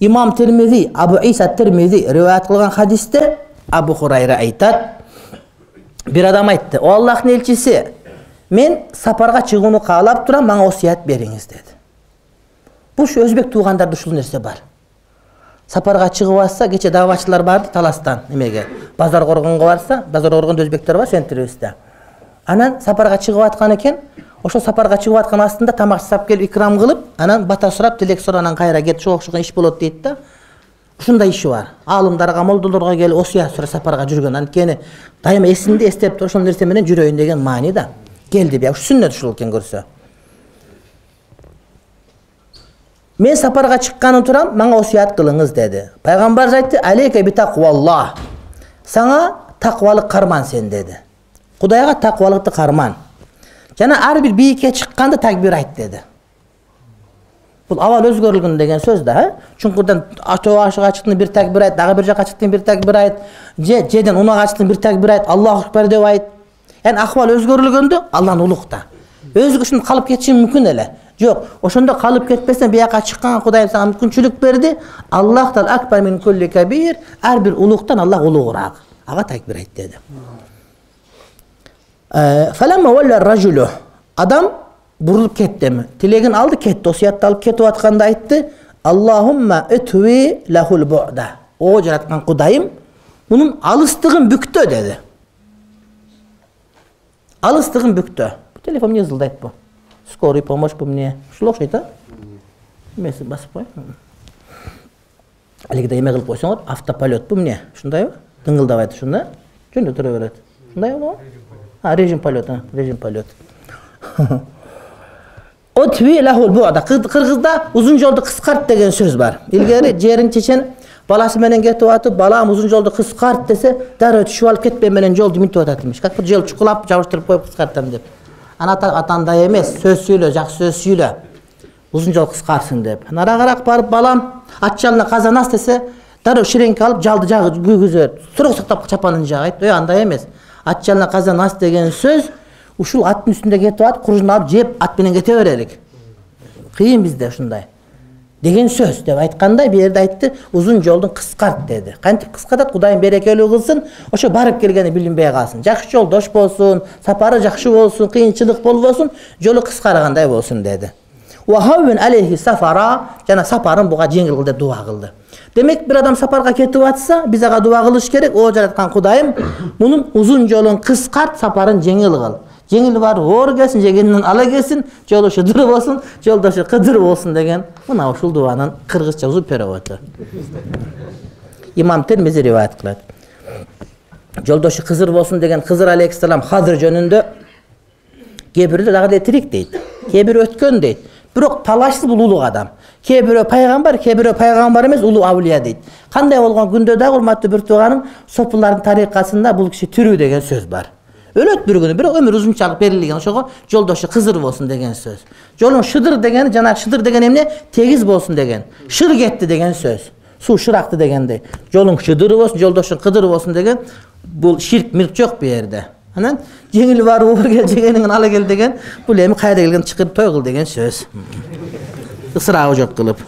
İmam Tirmizi, Abu İsa Tirmizi rivayet kılgan hadiste Abu Hurayra aytat. Bir adam aytdı. O Allah'ın elçisi. Men saparga çıgууну kaalap turam, bana osiyat beriңiz dedi. Bu şu özbek tuğandarda uşul nerse var. Saparga çıgıp atsa, geçe davaçılar bardı Talastan nemege. Bazar Korgongo barsa, Bazar Korgonda özbekler var, Şentiribizde. Anan saparga çıgıp atkan eken, oşo saparga çıgıp atkan astında tamak sap gelip ikram kılıp, anan bata surap, dilek soranan kayra get, çoğuk iş bolot deydi da. Uşunda işi var. Alımdarga, moldolarga gelip osiyat sura saparga жүрgөн. Ankeni dayım esinde estep turuşun nerse menen жүрөйүn деген mani da. Geldi bir, sünnet uşul eken görse. Men saparga çıkkanı turam, bana osiyat kılыңыз dedi. Peygamber aytты, aleyke bi takvallah. Sana takvalık karman sen dedi. Kudayga takvalıkты karman. Jana ar bir biyike çıkkanda takbir ayt dedi. Bu aval özgörülgün degen söz da. Çünküden aşığa çıktın bir takbir ayt, dağı bir jaka çıktın bir takbir ayt, jeden unağa çıktın bir takbir ayt, Allahu ekber dep ayt. Yani ahval özgörülgündü, Allah'ın ulukta. Özgürsün kalıp geçişin mümkün ele. Yok, oşunda kalıp ketmesen bir yaka çıkan Kudayım sana mümkünçülük verdi. Allah'tan akbar min kulli kabir, her bir uluktan Allah uluğurak. Ağa takbir et dedi. Falamma valla raculu. Adam burulup ketti mi? Tilegin aldı ketti, osiyatı alıp ketip atkanda aytdı. Allahumma etvi lahul bu'da. O jaratkan Kudayım, bunun alыстığın büktü dedi. Alыстığın büktü. Bu telefon yazıldaydı bu. Скорый помощь по мне. Слушай, да? Месяц басып қой. Әлегіде еме қылып қойсаңыз, автополет по мне. Шындай ба? Дыңғылдабайды шында. Жөнде тұра береді. Шындай ба? Режим полет. Режим полет. Отви лахул буада. Қырғызда uzun жолды қысқарт деген сөз бар. Илгери жерин чечен баласы менен кетип атып, балам uzun жолды қысқарт десе, дароо түшүп алып кетпей менен жолду минтип ататмыш. Как жол чукулап, жабыштырып коюп қысқартам деп. Атандай емес, сөз сөйлө, жақсы сөз сөйлө. Uzun жол қысқарсың деп. Нара қарақ барып балам, ат жалына қазан ас десе, дароо ширеңке алып, жалды жағы күйгүзөт. Сурук сактап чапанын жагайт. Андай емес. Ат жалына қазан ас деген сөз, ушул аттын үстүндө кетип атып, куржун алып жеп, ат менен кете берелик. Кыйын бизде ушундай. Деген сөз деп айткандай, бир жерде айтты, uzun жолдун кыскарт деди. Кантип кыскартат, Кудайым берекелүү кылсын, ошо барып келгени билинбей калсын. Жакшы жолдош болсун, сапары жакшы болсун, кыйынчылык болбосун, жолу кыскаргандай болсун деди. Wa hawwin alayhi safara, жана сапарын буга жеңил кыл деп дуа кылды. Демек bir adam saparga кетип атса, биз ага дуа кылыш керек. О жараткан Кудайым, мунун uzun жолун кыскарт, сапарын жеңил кыл. Жеңил бар, оор келсин, жегенинен ала келсин, жолу шыдыр болсун, жолдошу кыдыр болсун деген. Мына ушул дуанын кыргызча узуп переводу. Имам Тирмизи риваят кылат. Жолдошу кызыр болсун деген Кызыр алейхиссалам Хазыр жөнүндө кээ-бирөө дагы тирик дейт. Кээ-бирөө өткөн дейт. Бирок талашсыз бул улуу адам. Кээ-бирөө пайгамбар эмес, улуу авлия дейт. Кандай болгон күндө дагы урматтуу бир тууганым, сопулардын тарикасында бул киши тирүү деген сөз бар. Өлөт bir күнү, бирок өмүр узунчалык берилген, ошого жолдошу кызыр болсун деген сөз. Жолун шыдыр деген, жана шыдыр деген эмне? Тегиз болсун деген. Шыр кетти деген сөз. Суу шыракты дегендей. Жолуң шыдыр болсун, жолдошуң кыдыр болсун деген, бул ширк мирк жок бу жерде. Анан жеңил бар, оор кел, жегениңен ала кел деген, бул эми кайда келген чыкыр той кыл деген сөз. Ысырабы жок кылып.